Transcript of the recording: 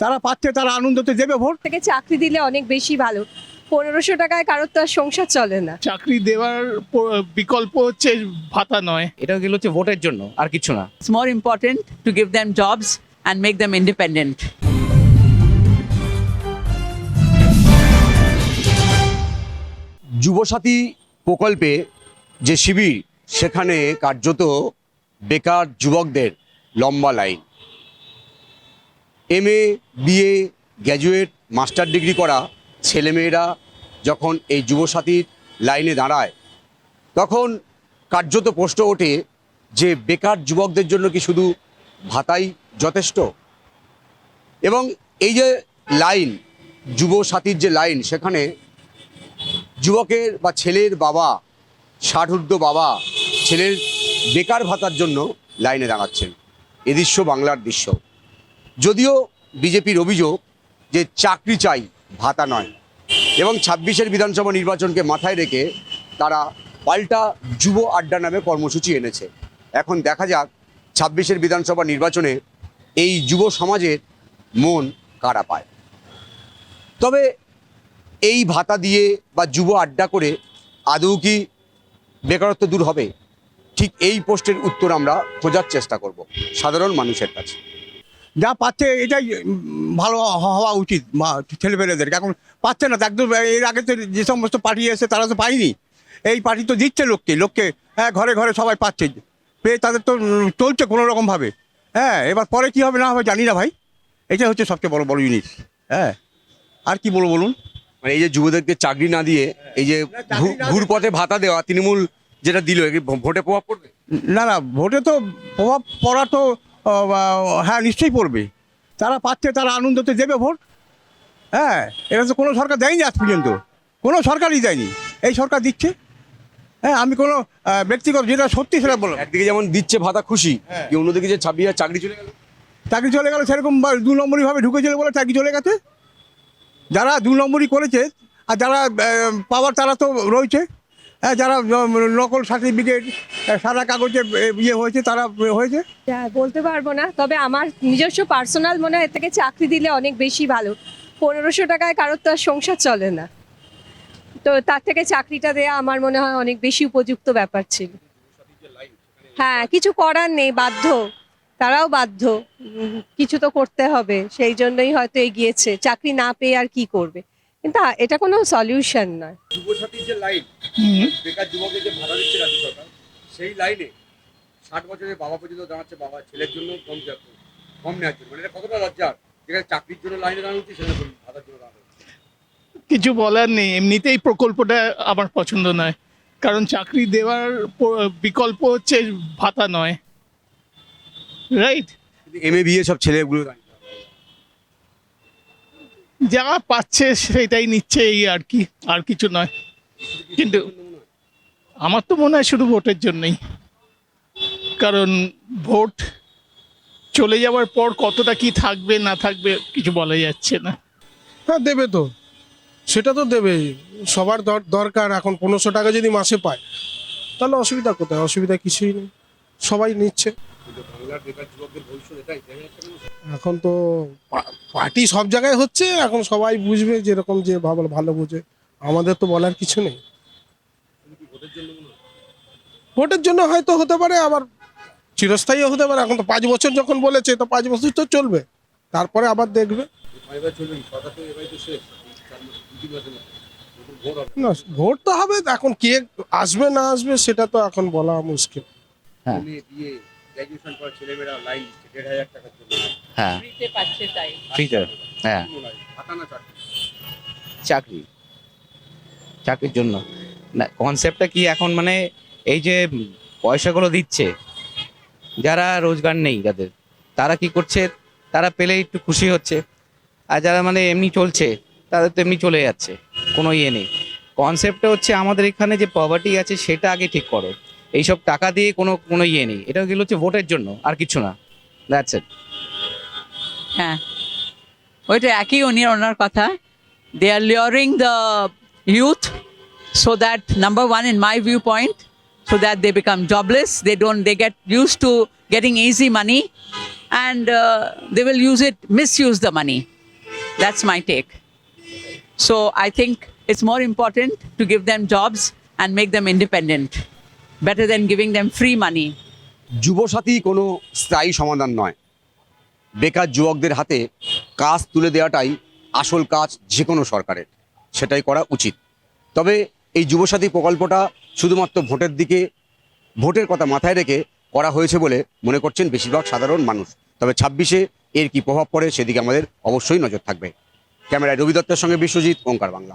তারা পাচ্ছে, তারা আনন্দতে দেবে ভোট। থেকে চাকরি দিলে অনেক বেশি ভালো। 1500 টাকায় কারোর তো আর সংসার চলে না। চাকরি দেওয়ার বিকল্প হচ্ছে ভাতা নয়। এটা গেল হচ্ছে ভোটের জন্য, আর কিছু না। It's more important to give them jobs and make them independent. Yuvasathi প্রকল্পে যে শিবির, সেখানে কার্যত বেকার যুবকদের লম্বা line. MA, BA, graduate, master degree করা ছেলেমেয়েরা যখন এই যুবসাথীর লাইনে দাঁড়ায়, তখন কার্যত প্রশ্ন ওঠে যে বেকার যুবকদের জন্য কি শুধু ভাতাই যথেষ্ট? এবং এই যে লাইন, যুবসাথীর যে লাইন, সেখানে যুবকের বা ছেলের বাবা, 60 ঊর্ধ্ব বাবা ছেলের বেকার ভাতার জন্য লাইনে দাঁড়াচ্ছেন। এ দৃশ্য বাংলার দৃশ্য। যদিও বিজেপির অভিযোগ যে চাকরি চাই, ভাতা নয়, এবং 26-এর বিধানসভা নির্বাচনকে মাথায় রেখে তারা পাল্টা যুব আড্ডা নামে কর্মসূচি এনেছে। এখন দেখা যাক 26-এর বিধানসভা নির্বাচনে এই যুব সমাজের মন কারা পায়। তবে এই ভাতা দিয়ে বা যুব আড্ডা করে আদৌ কি বেকারত্ব দূর হবে? ঠিক এই প্রশ্নের উত্তর আমরা খোঁজার চেষ্টা করব সাধারণ মানুষের কাছে। যা পাচ্ছে এটাই ভালো হওয়া উচিত ছেলেপেলেদেরকে। এখন পাচ্ছে না তো, একদম। এর আগে তো যে সমস্ত পার্টি এসে তারা তো পায়নি। এই পার্টি তো দিচ্ছে লোককে, হ্যাঁ, ঘরে ঘরে সবাই পাচ্ছে, পেয়ে তাদের তো চলছে কোনো রকমভাবে। হ্যাঁ, এবার পরে কী হবে না হবে জানি না ভাই। এটা হচ্ছে সবচেয়ে বড় জিনিস। হ্যাঁ, আর কি বলবো বলুন? মানে এই যে যুবদেরকে চাকরি না দিয়ে এই যে ঘুরপথে ভাতা দেওয়া, তৃণমূল যেটা দিল, ভোটে প্রভাব পড়বে? না, ভোটে তো প্রভাব পড়া তো হ্যাঁ নিশ্চয়ই পড়বে। তারা পাচ্ছে, তারা আনন্দতে দেবে ভোট। হ্যাঁ, এটা তো কোনো সরকার দেয়নি আজ পর্যন্ত, কোনো সরকারই দেয়নি, এই সরকার দিচ্ছে। হ্যাঁ, আমি কোনো ব্যক্তিগত যেটা সত্যি সেটা বললাম। একদিকে যেমন দিচ্ছে ভাতা খুশি, কি অন্যদিকে যে 26 চাকরি চলে গেল, সেরকম 2 নম্বরিভাবে ঢুকেছিল বলে চাকরি চলে গেছে। যারা 2 নম্বরই করেছে আর যারা পাওয়ার তারা তো রয়েছে। হ্যাঁ, যারা নকল সার্টিফিকেট, সাদা কাগজে ইয়ে হয়েছে, তারা হয়েছে। বলতে পারবো না, তবে আমার নিজস্ব পার্সোনাল মনে হয় এর থেকে চাকরি দিলে অনেক বেশি ভালো। 1500 টাকায় কারোর তো আর সংসার চলে না, তো তার থেকে চাকরিটা দেয়া আমার মনে হয় অনেক বেশি উপযুক্ত ব্যাপার ছিল। হ্যাঁ, কিছু করার নেই, বাধ্য, তারাও বাধ্য, কিছু তো করতে হবে, সেই জন্যই হয়তো এগিয়েছে। চাকরি না পেয়ে আর কি করবে, কিন্তু এটা কোনো সলিউশন নয়। যুবসাথীর যে লাইন, বেকার যুবকদের যে ভাতা দিচ্ছে রাজ্য সরকার, সেই লাইনে 60 বছরের বাবা পর্যন্ত দাঁড়াচ্ছে, বাবা ছেলের জন্য কম নেওয়ার জন্য। মানে এটা কতটা লজ্জার, যেখানে চাকরির জন্য লাইনে দাঁড়ানো হচ্ছে, সেখানে ভাতার জন্য দাঁড়ানো হচ্ছে। কিছু বলার নেই, এমনিতেই প্রকল্পটা আমার পছন্দ নয়, কারণ চাকরি দেওয়ার বিকল্প হচ্ছে ভাতা নয়, রাইট? এমএ, বিএ সব ছেলেগুলো যা পাচ্ছে সেটাই নিচ্ছে, এই আর কি, আর কিছু নয়। কিন্তু আমার তো মনে হয় শুধু ভোটের জন্যই, কারণ ভোট চলে যাওয়ার পর কতটা কি থাকবে না থাকবে কিছু বলা যাচ্ছে না। হ্যাঁ, দেবে তো, সেটা তো দেবেই। সবার দরকার। এখন 1500 টাকা যদি মাসে পায়, তাহলে অসুবিধা কোথায়? অসুবিধা কিছুই নেই, সবাই নিচ্ছে। এখন তো পার্টি সব জায়গায় হচ্ছে, এখন সবাই বুঝবে যেরকম যে ভালো বুঝে। আমাদের তো বলার কিছু নেই। ভোটের জন্য হয়তো হতে পারে, আবার চিরস্থায়ী হতে পারে। এখন তো 5 বছর যখন বলেছে, তো 5 বছর তো চলবে, তারপরে আবার দেখবে। না, ভোট তো হবে, এখন কে আসবে না আসবে সেটা তো এখন বলা মুশকিল। হ্যাঁ, গ্র্যাজুয়েশন করা ছেলেমেয়েরা লাইন দিচ্ছে 1500 টাকার জন্য। হ্যাঁ, ফ্রিতে পাচ্ছে তাই। ফ্রিতে। হ্যাঁ, ভাতা না চাকরি? চাকরির জন্য না। কনসেপ্টটা কি এখন, মানে এই যে পয়সাগুলো দিচ্ছে, যারা রোজগার নেই যাদের, তারা কি করছে, তারা পেলে একটু খুশি হচ্ছে, আর যারা মানে এমনি চলছে তাদের তো এমনি চলে যাচ্ছে, কোনো ইয়ে নেই। কনসেপ্টটা হচ্ছে আমাদের এখানে যে পভার্টি আছে সেটা আগে ঠিক করো, এইসব টাকা দিয়ে কোনো ইয়ে নেই। এটা গেল হচ্ছে ভোটের জন্য, আর কিছু না। That's it. হ্যাঁ, ওইটা একই ওনার কথা। They are luring the youth so that, number one, in my viewpoint, so that they become jobless. They get used to getting easy money, and they will misuse the money. That's my take. So I think it's more important to give them jobs and make them independent, better than giving them free money. Yuvasathi কোনো স্থায়ী সমাধান নয়। বেকার যুবকদের হাতে কাজ তুলে দেওয়াটাই আসল কাজ যে কোনো সরকারের, সেটাই করা উচিত। তবে এই যুবসাথী প্রকল্পটা শুধুমাত্র ভোটের কথা মাথায় রেখে করা হয়েছে বলে মনে করছেন বেশিরভাগ সাধারণ মানুষ। তবে 26-এ এর কি প্রভাব পড়ে সেদিকে আমাদের অবশ্যই নজর থাকবে। ক্যামেরায় রবি দত্তের সঙ্গে বিশ্বজিৎ, ওঙ্কার বাংলা।